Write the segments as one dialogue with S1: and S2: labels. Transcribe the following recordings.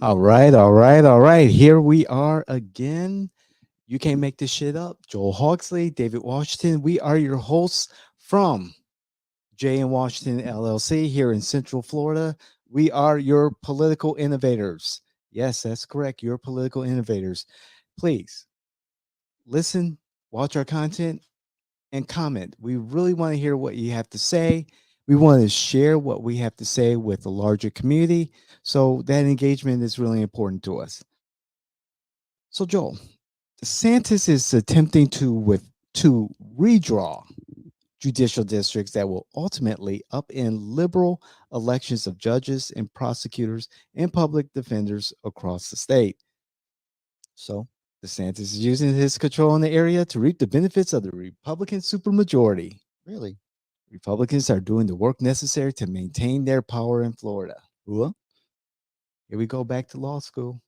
S1: All right, all right, all right. Here we are again. You can't make this shit up. Joel Hawksley, David Washington. We are your hosts from J and Washington LLC here in Central Florida. We are your political innovators. Yes, that's correct. Your political innovators. Please listen, watch our content, and comment. We really want to hear what you have to say. We want to share what we have to say with the larger community. So that engagement is really important to us. So, Joel, DeSantis is attempting to redraw judicial districts that will ultimately upend liberal elections of judges and prosecutors and public defenders across the state. So, DeSantis is using his control in the area to reap the benefits of the Republican supermajority.
S2: Really?
S1: Republicans are doing the work necessary to maintain their power in Florida. Well, here we go back to law school.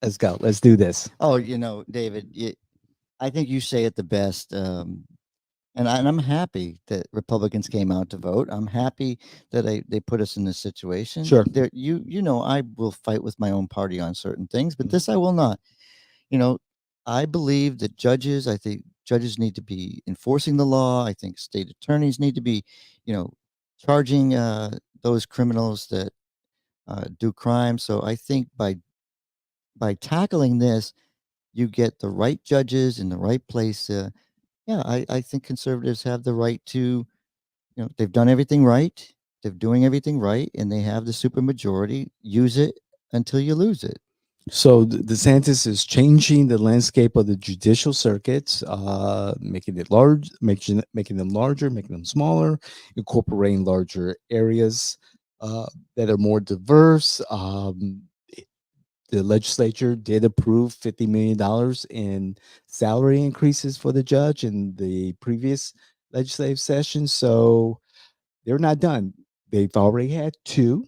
S1: Let's go. Let's do this.
S2: Oh, David, I think you say it the best. And I'm happy that Republicans came out to vote. I'm happy that they put us in this situation.
S1: Sure.
S2: There, I will fight with my own party on certain things, but
S1: Mhm.
S2: this I will not. You know, I believe that I think judges need to be enforcing the law. I think state attorneys need to be, charging those criminals that do crime. So I think by tackling this, you get the right judges in the right place. Yeah, I think conservatives have the right to, they've done everything right. They're doing everything right, and they have the supermajority. Use it until you lose it.
S1: So DeSantis is changing the landscape of the judicial circuits, making it large, making them larger, making them smaller, incorporating larger areas that are more diverse. The legislature did approve $50 million in salary increases for the judge in the previous legislative session. So they're not done. They've already had two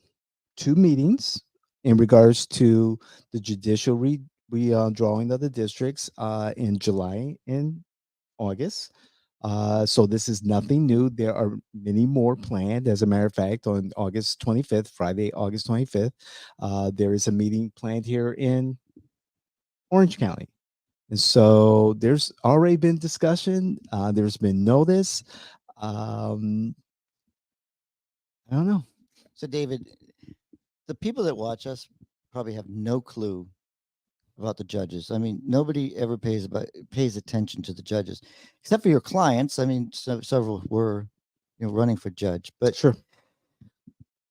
S1: meetings in regards to the judicial drawing of the districts in July and August. So this is nothing new. There are many more planned. As a matter of fact, on August 25th, Friday, August 25th, there is a meeting planned here in Orange County. And so there's already been discussion. There's been notice. Um, I don't know.
S2: So, David, the people that watch us probably have no clue about the judges. I mean, nobody ever pays attention to the judges, except for your clients. I mean, several were, running for judge. But
S1: Sure.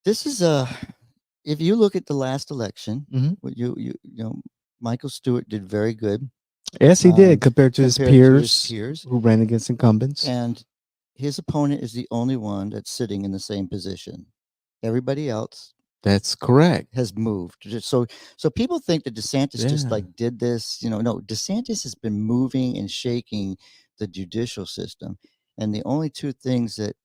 S2: this is a if you look at the last election,
S1: Mhm.
S2: what Michael Stewart did very good
S1: Yes, he did compared to his
S2: compared to his
S1: peers
S2: peers,
S1: who ran against incumbents.
S2: and his opponent is the only one that's sitting in the same position. Everybody else
S1: That's correct.
S2: has moved. So people think that DeSantis just
S1: Yeah.
S2: like did this, no, DeSantis has been moving and shaking the judicial system. And the only two things that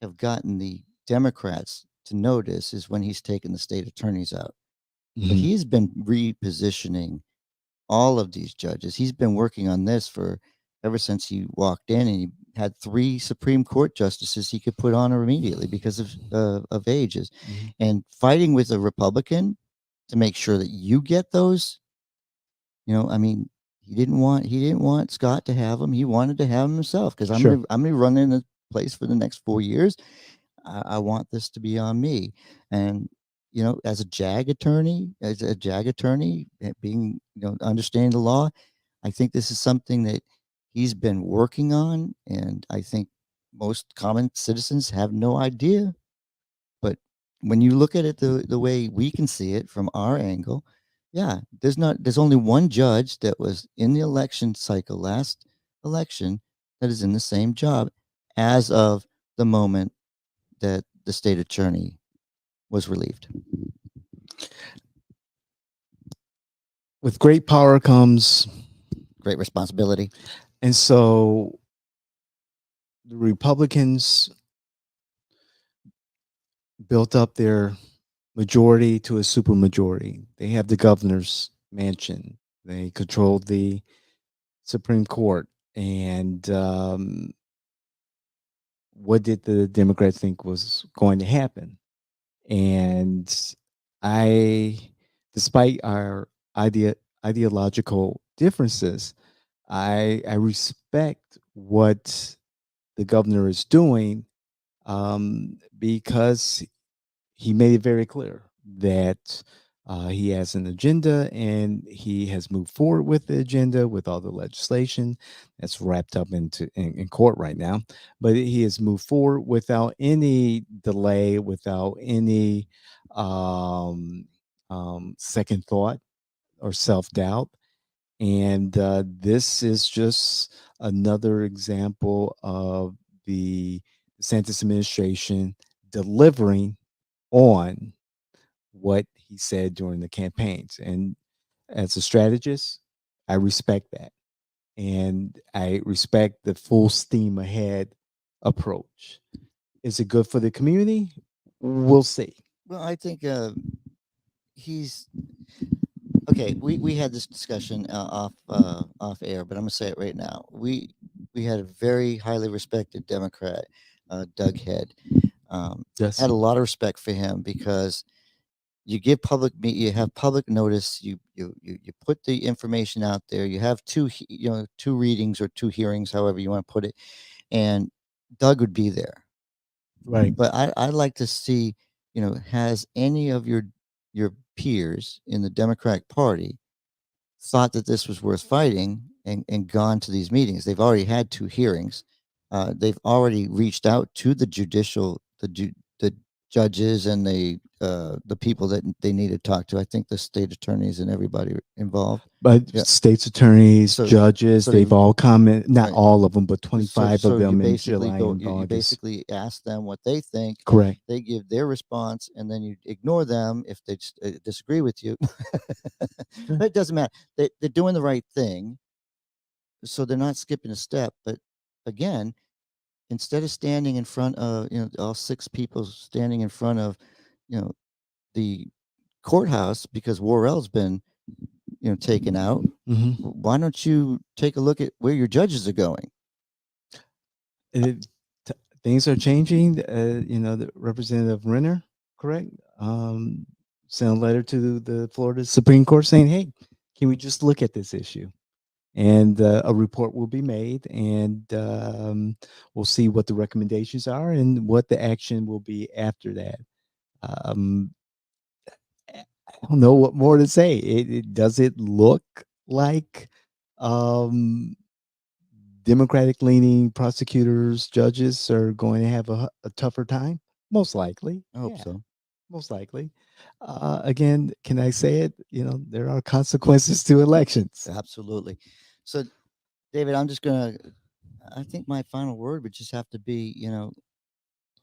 S2: have gotten the Democrats to notice is when he's taken the state attorneys out. But
S1: Mhm.
S2: he's been repositioning all of these judges. He's been working on this for ever since he walked in, and he had three Supreme Court justices he could put on immediately because of ages,
S1: Mhm.
S2: and fighting with a Republican to make sure that you get those. I mean, he didn't want Scott to have them. He wanted to have them himself because
S1: Sure.
S2: I'm gonna run in the place for the next 4 years. I want this to be on me. And, as a JAG attorney, being, understanding the law, I think this is something that he's been working on. And I think most common citizens have no idea. But when you look at it the way we can see it from our angle, yeah, there's only one judge that was in the election cycle, last election, that is in the same job as of the moment that the state attorney was relieved.
S1: With great power comes,
S2: Great responsibility.
S1: and so the Republicans built up their majority to a supermajority. They have the governor's mansion. They control the Supreme Court. And what did the Democrats think was going to happen? And I, despite our idea ideological differences, I respect what the governor is doing, because he made it very clear that he has an agenda and he has moved forward with the agenda with all the legislation that's wrapped up in court right now. But he has moved forward without any delay, without any um, second thought or self doubt. And this is just another example of the DeSantis administration delivering on what he said during the campaigns. And as a strategist, I respect that. And I respect the full steam ahead approach. Is it good for the community? We'll see.
S2: Well, I think he's okay. We had this discussion off air, but I'm gonna say it right now. We had a very highly respected Democrat, Doug Head.
S1: Yes.
S2: Had a lot of respect for him because you give you have public notice, you put the information out there, you have two readings or two hearings, however you want to put it, and Doug would be there.
S1: Right.
S2: But I'd like to see, has any of your peers in the Democratic Party thought that this was worth fighting and gone to these meetings? They've already had two hearings. They've already reached out to the judges and the people that they need to talk to. I think the state attorneys and everybody involved.
S1: But
S2: Yeah.
S1: states attorneys,
S2: So
S1: judges,
S2: so
S1: they've
S2: they
S1: all commented, not
S2: right.
S1: all of them, but
S2: So
S1: 25 of
S2: so you
S1: them in
S2: basically
S1: July
S2: go
S1: and
S2: you
S1: August.
S2: basically ask them what they think.
S1: Correct.
S2: They give their response, and then you ignore them if they disagree with you.
S1: Yeah.
S2: But it doesn't matter. They're doing the right thing, so they're not skipping a step. But again, instead of standing in front of all six people standing in front of you know the courthouse because Worrell's been taken out,
S1: Hmm.
S2: why don't you take a look at where your judges are going?
S1: It, things are changing. The Representative Renner, correct, sent a letter to the Florida Supreme Court saying, "Hey, can we just look at this issue?" And a report will be made, and we'll see what the recommendations are and what the action will be after that. Um, I don't know what more to say. Does it look like um, Democratic leaning prosecutors, judges are going to have a tougher time? Most likely.
S2: I hope
S1: Yeah,
S2: so.
S1: most likely. Again, can I say it? There are consequences to elections.
S2: Absolutely. So, David, I think my final word would just have to be,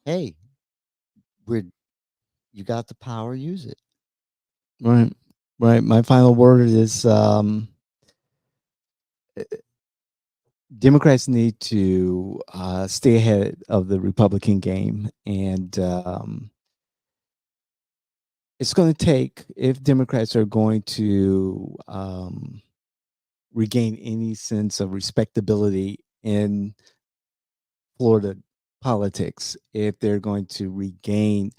S2: hey, we're you got the power, use it.
S1: Right. Right. My final word is Democrats need to stay ahead of the Republican game. And it's going to take, if Democrats are going to regain any sense of respectability in Florida politics, if they're going to regain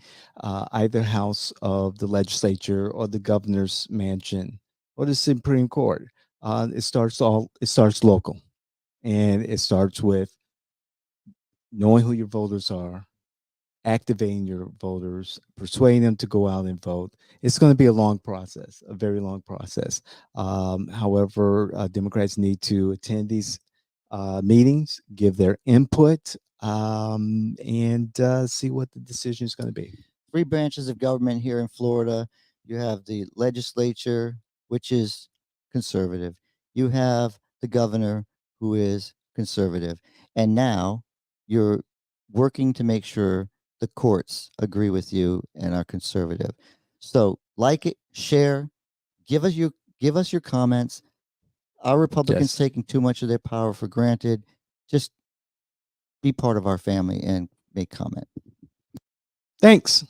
S1: either house of the legislature or the governor's mansion or the Supreme Court, it starts local, and it starts with knowing who your voters are, activating your voters, persuading them to go out and vote. It's going to be a long process, a very long process. However, Democrats need to attend these meetings, give their input, and see what the decision is going to be.
S2: Three branches of government here in Florida. You have the legislature, which is conservative. You have the governor, who is conservative. And now you're working to make sure the courts agree with you and are conservative. So like it, share, give us your give us your comments. Are Republicans
S1: Yes.
S2: taking too much of their power for granted? Just be part of our family and make comment.
S1: Thanks.